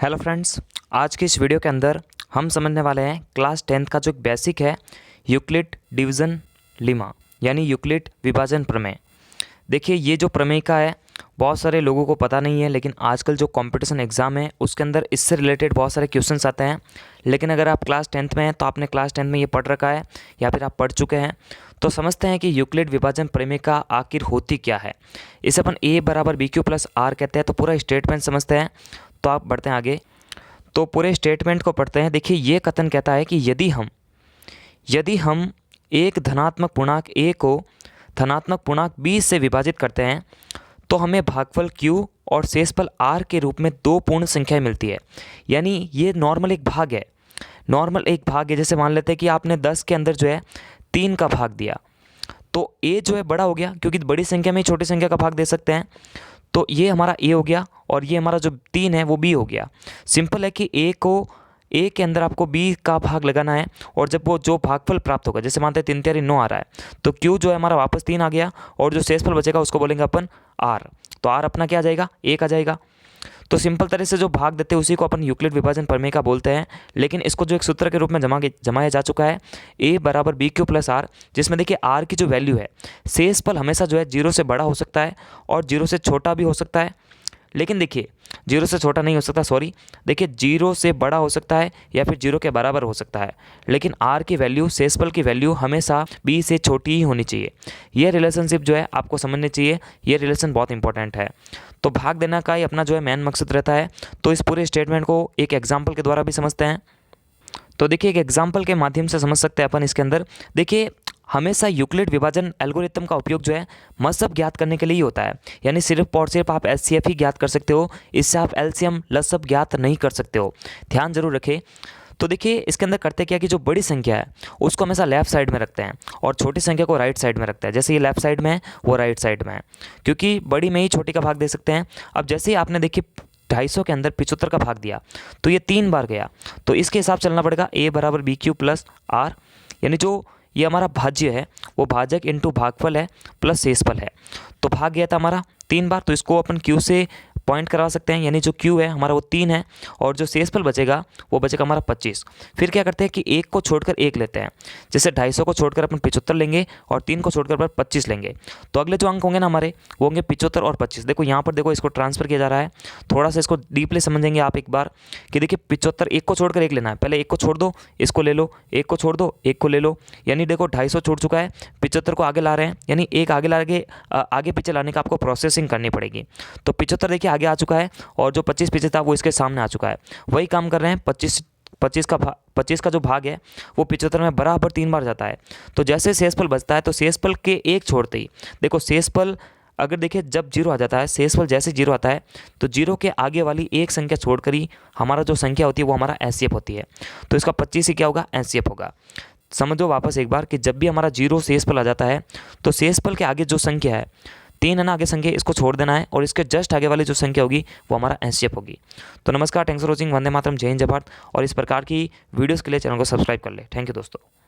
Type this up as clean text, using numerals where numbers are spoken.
Hello friends, आज की इस वीडियो के अंदर हम समझने वाले हैं क्लास 10th का जो एक बेसिक है यूक्लिड डिवीज़न लेमा यानी यूक्लिड विभाजन प्रमेय। देखिए ये जो प्रमेय का है बहुत सारे लोगों को पता नहीं है, लेकिन आजकल जो कंपटीशन एग्ज़ाम है उसके अंदर इससे रिलेटेड बहुत सारे क्वेश्चंस आते हैं। लेकिन अगर आप क्लास 10th में हैं तो आपने क्लास 10th में ये पढ़ रखा है या फिर आप पढ़ चुके हैं, तो समझते हैं कि यूक्लिड विभाजन प्रमेय का आखिर होती क्या है। इसे अपन ए बराबर बी क्यू प्लस आर कहते हैं। तो पूरा स्टेटमेंट समझते हैं। तो आप बढ़ते हैं आगे, तो पूरे स्टेटमेंट को पढ़ते हैं। देखिए ये कथन कहता है कि यदि हम एक धनात्मक पूर्णांक a को धनात्मक पूर्णांक b से विभाजित करते हैं तो हमें भागफल q और शेषफल r के रूप में दो पूर्ण संख्याएं मिलती है। यानी ये नॉर्मल एक भाग है, जैसे मान लेते हैं कि आपने 10 के अंदर जो है 3 का भाग दिया, तो a जो है बड़ा हो गया, क्योंकि बड़ी संख्या में छोटी संख्या का भाग दे सकते हैं। तो ये हमारा a हो गया और ये हमारा जो 3 है वो b हो गया। सिंपल है कि a के अंदर आपको b का भाग लगाना है, और जब वो जो भागफल प्राप्त होगा, जैसे मानते हैं 3 9 आ रहा है, तो q जो है हमारा वापस 3 आ गया, और जो शेषफल बचेगा उसको बोलेंगे अपन r। तो r अपना क्या आ जाएगा, 1 आ जाएगा। तो सिंपल तरह से जो भाग देते हैं उसी को अपन यूक्लिड विभाजन प्रमेय का बोलते हैं। लेकिन इसको जो एक सूत्र के रूप में जमाया जा चुका है a बराबर बी क्यू प्लस आर, जिसमें देखिए r की जो वैल्यू है, शेषफल हमेशा जो है 0 से बड़ा हो सकता है और 0 से छोटा भी हो सकता है। लेकिन देखिए 0 से छोटा नहीं हो सकता, देखिए 0 से बड़ा हो सकता है या फिर 0 के बराबर हो सकता है। लेकिन r की वैल्यू, शेषफल की वैल्यू हमेशा b से छोटी ही होनी चाहिए। ये रिलेशनशिप जो है आपको समझनी चाहिए, ये रिलेशन बहुत इंपॉर्टेंट है। तो भाग देना का ही अपना जो है मेन मकसद रहता है। तो इस पूरे स्टेटमेंट को एक एग्जाम्पल के द्वारा भी समझते हैं। तो देखिए एक एग्जाम्पल के माध्यम से समझ सकते हैं अपन। इसके अंदर देखिए हमेशा यूक्लिड विभाजन एल्गोरिथम का उपयोग जो है मसब ज्ञात करने के लिए ही होता है। यानी सिर्फ और सिर्फ आप एचसीएफ ही ज्ञात कर सकते हो, इससे आप एलसीएम लसब ज्ञात नहीं कर सकते हो, ध्यान जरूर रखें। तो देखिए इसके अंदर करते क्या कि जो बड़ी संख्या है उसको हमेशा लेफ्ट साइड में रखते हैं और छोटी संख्या को राइट साइड में रखते हैं। जैसे ये लेफ्ट साइड में है वो राइट साइड में है, क्योंकि बड़ी में ही छोटी का भाग दे सकते हैं। अब जैसे ही आपने देखिए 250 के अंदर 75 का भाग दिया तो ये 3 बार गया, तो इसके हिसाब चलना पड़ेगा a बराबर बी क्यू प्लस आर, यानी जो ये हमारा भाज्य है वो भाजक इंटू भागफल है प्लस शेषफल है। तो भाग गया था हमारा 3 बार, तो इसको अपन q से पॉइंट करा सकते हैं, यानी जो q है हमारा वो 3 है, और जो शेषफल बचेगा वो बचेगा हमारा 25। फिर क्या करते हैं कि 1 को छोड़कर 1 लेते हैं, जैसे 250 को छोड़कर अपन 75 लेंगे और 3 को छोड़कर अपन 25 लेंगे। तो अगले जो अंक होंगे ना हमारे वो होंगे 75 और 25। देखो यहाँ पर देखो इसको ट्रांसफर किया जा रहा है। थोड़ा सा इसको डीपली समझेंगे आप एक बार कि देखिए 75, 1 को छोड़कर 1 लेना है, पहले 1 को छोड़ दो, इसको ले लो, 1 को छोड़ दो, 1 को ले लो, यानी देखो 250 छूट चुका है, 75 को आगे ला रहे हैं, यानी एक आगे पीछे लाने का आपको प्रोसेसिंग करनी पड़ेगी। तो 75 देखिए आगे आ चुका है और जो 25 पीछे था वो इसके सामने आ चुका है। वही काम कर रहे हैं, 25 का जो भाग है वो 75 में बराबर 3 बार जाता है। तो जैसे शेषफल बचता है तो शेषफल के एक छोड़ते ही देखो शेषफल अगर देखिए जब 0 आ जाता है, शेषफल जैसे 0 आता है तो 0 के आगे वाली एक संख्या छोड़कर ही हमारा जो संख्या होती है वो हमारा एचसीएफ होती है। तो इसका 25 ही क्या होगा, एचसीएफ होगा। समझो वापस एक बार कि जब भी हमारा 0 शेषफल आ जाता है तो शेषफल के आगे जो संख्या है 3 है ना आगे संख्या, इसको छोड़ देना है और इसके जस्ट आगे वाली जो संख्या होगी वो हमारा एचसीएफ होगी। तो नमस्कार, thanks for watching, Vande Mataram, जय हिंद, जय भारत। और इस प्रकार की वीडियोस के लिए चैनल को सब्सक्राइब कर ले। थैंक यू दोस्तों।